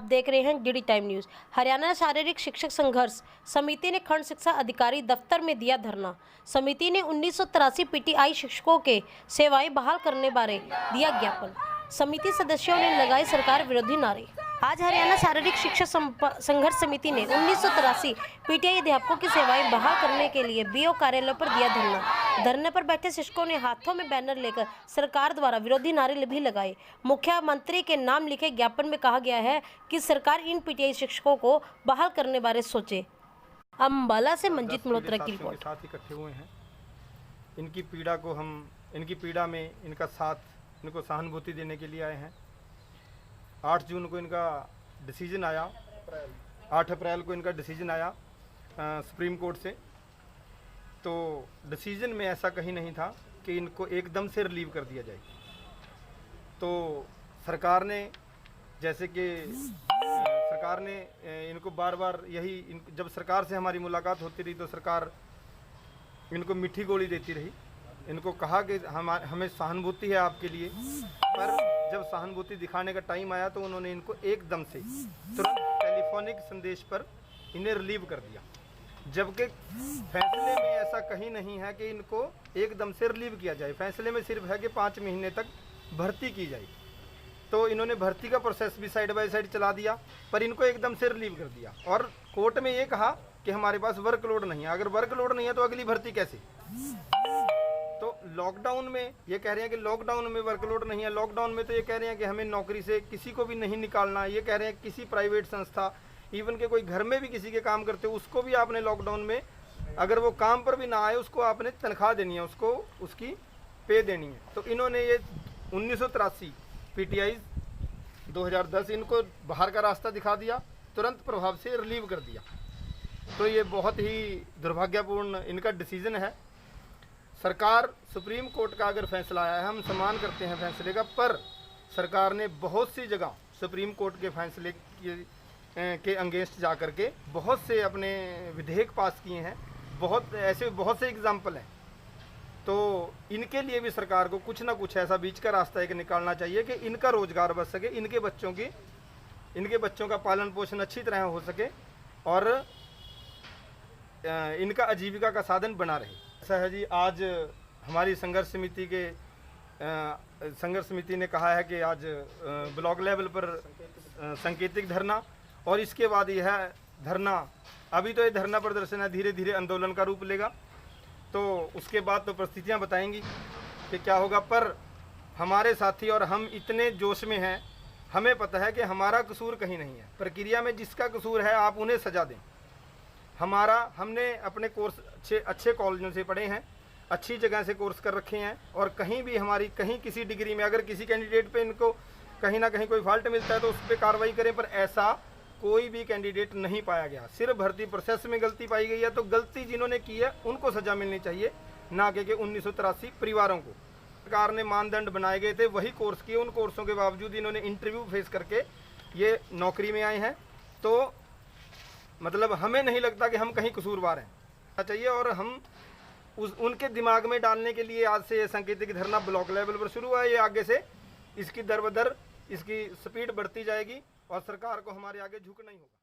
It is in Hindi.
आप देख रहे हैं डीडी टाइम न्यूज़। हरियाणा शारीरिक शिक्षक संघर्ष समिति ने खंड शिक्षा अधिकारी दफ्तर में दिया धरना। समिति ने 1983 पीटीआई शिक्षकों के सेवाएं बहाल करने बारे दिया ज्ञापन। समिति सदस्यों ने लगाए सरकार विरोधी नारे। आज हरियाणा शारीरिक शिक्षा संघर्ष समिति ने 1983 पीटीआई अध्यापकों की सेवाएं बहाल करने के लिए बीओ कार्यालय पर दिया धरना। धरने पर बैठे शिक्षकों ने हाथों में बैनर लेकर सरकार द्वारा विरोधी नारे भी लगाए। मुख्यमंत्री के नाम लिखे ज्ञापन में कहा गया है कि सरकार इन पीटीआई शिक्षकों को बहाल करने बारे सोचे। अंबाला से मंजीत मल्होत्रा की रिपोर्ट। साथ इकट्ठे हुए हैं, इनकी पीड़ा में इनका साथ, इनको सहानुभूति देने के लिए आए हैं। 8 जून को इनका डिसीजन आया, 8 अप्रैल को इनका डिसीजन आया सुप्रीम कोर्ट से। तो डिसीजन में ऐसा कहीं नहीं था कि इनको एकदम से रिलीव कर दिया जाए। तो सरकार ने, जैसे कि सरकार ने इनको बार बार जब सरकार से हमारी मुलाकात होती रही तो सरकार इनको मीठी गोली देती रही। इनको कहा कि हमें सहानुभूति है आपके लिए, पर जब सहानुभूति दिखाने का टाइम आया तो उन्होंने इनको एकदम से तुरंत टेलीफोनिक संदेश पर इन्हें रिलीव कर दिया। जबकि फैसले में ऐसा कहीं नहीं है कि इनको एकदम से रिलीव किया जाए। फैसले में सिर्फ है कि 5 महीने तक भर्ती की जाए। तो इन्होंने भर्ती का प्रोसेस भी साइड बाय साइड चला दिया, पर इनको एकदम से रिलीव कर दिया। और कोर्ट में ये कहा कि हमारे पास वर्कलोड नहीं है। अगर वर्कलोड नहीं है तो अगली भर्ती कैसे? तो लॉकडाउन में ये कह रहे हैं कि लॉकडाउन में वर्कलोड नहीं है। लॉकडाउन में तो ये कह रहे हैं कि हमें नौकरी से किसी को भी नहीं निकालना। ये कह रहे हैं किसी प्राइवेट संस्था, इवन के कोई घर में भी किसी के काम करते हो उसको भी आपने लॉकडाउन में, अगर वो काम पर भी ना आए, उसको आपने तनख्वाह देनी है, उसको उसकी पे देनी है। तो इन्होंने ये 1983 पीटीआई 2010 इनको बाहर का रास्ता दिखा दिया, तुरंत प्रभाव से रिलीव कर दिया। तो ये बहुत ही दुर्भाग्यपूर्ण इनका डिसीजन है। सरकार, सुप्रीम कोर्ट का अगर फैसला आया है, हम सम्मान करते हैं फैसले का, पर सरकार ने बहुत सी जगह सुप्रीम कोर्ट के फैसले के अगेंस्ट जा कर के बहुत से अपने विधेयक पास किए हैं। बहुत से एग्जाम्पल हैं। तो इनके लिए भी सरकार को कुछ ना कुछ ऐसा बीच का रास्ता एक निकालना चाहिए कि इनका रोजगार बच सके, इनके बच्चों का पालन पोषण अच्छी तरह हो सके और इनका आजीविका का साधन बना रहे। ऐसा है जी, आज हमारी संघर्ष समिति ने कहा है कि आज ब्लॉक लेवल पर सांकेतिक धरना, और इसके बाद यह धरना, अभी तो ये धरना प्रदर्शन है, धीरे धीरे आंदोलन का रूप लेगा। तो उसके बाद तो परिस्थितियां बताएंगी कि क्या होगा। पर हमारे साथी और हम इतने जोश में हैं, हमें पता है कि हमारा कसूर कहीं नहीं है। प्रक्रिया में जिसका कसूर है आप उन्हें सजा दें। हमने अपने कोर्स अच्छे कॉलेजों से पढ़े हैं, अच्छी जगह से कोर्स कर रखे हैं, और कहीं भी कहीं किसी डिग्री में अगर किसी कैंडिडेट पे इनको कहीं ना कहीं कोई फॉल्ट मिलता है तो उस पर कार्रवाई करें। पर ऐसा कोई भी कैंडिडेट नहीं पाया गया। सिर्फ भर्ती प्रोसेस में गलती पाई गई है। तो गलती जिन्होंने की है उनको सजा मिलनी चाहिए, ना कि 1983 परिवारों को। सरकार ने मानदंड बनाए गए थे, वही कोर्स किए। उन कोर्सों के बावजूद इन्होंने इंटरव्यू फेस करके ये नौकरी में आए हैं। तो मतलब हमें नहीं लगता कि हम कहीं कसूरवार हैं चाहिए, और हम उनके दिमाग में डालने के लिए आज से ये सांकेतिक धरना ब्लॉक लेवल पर शुरू हुआ है। ये आगे से इसकी दर बदर इसकी स्पीड बढ़ती जाएगी और सरकार को हमारे आगे झुकना ही होगा।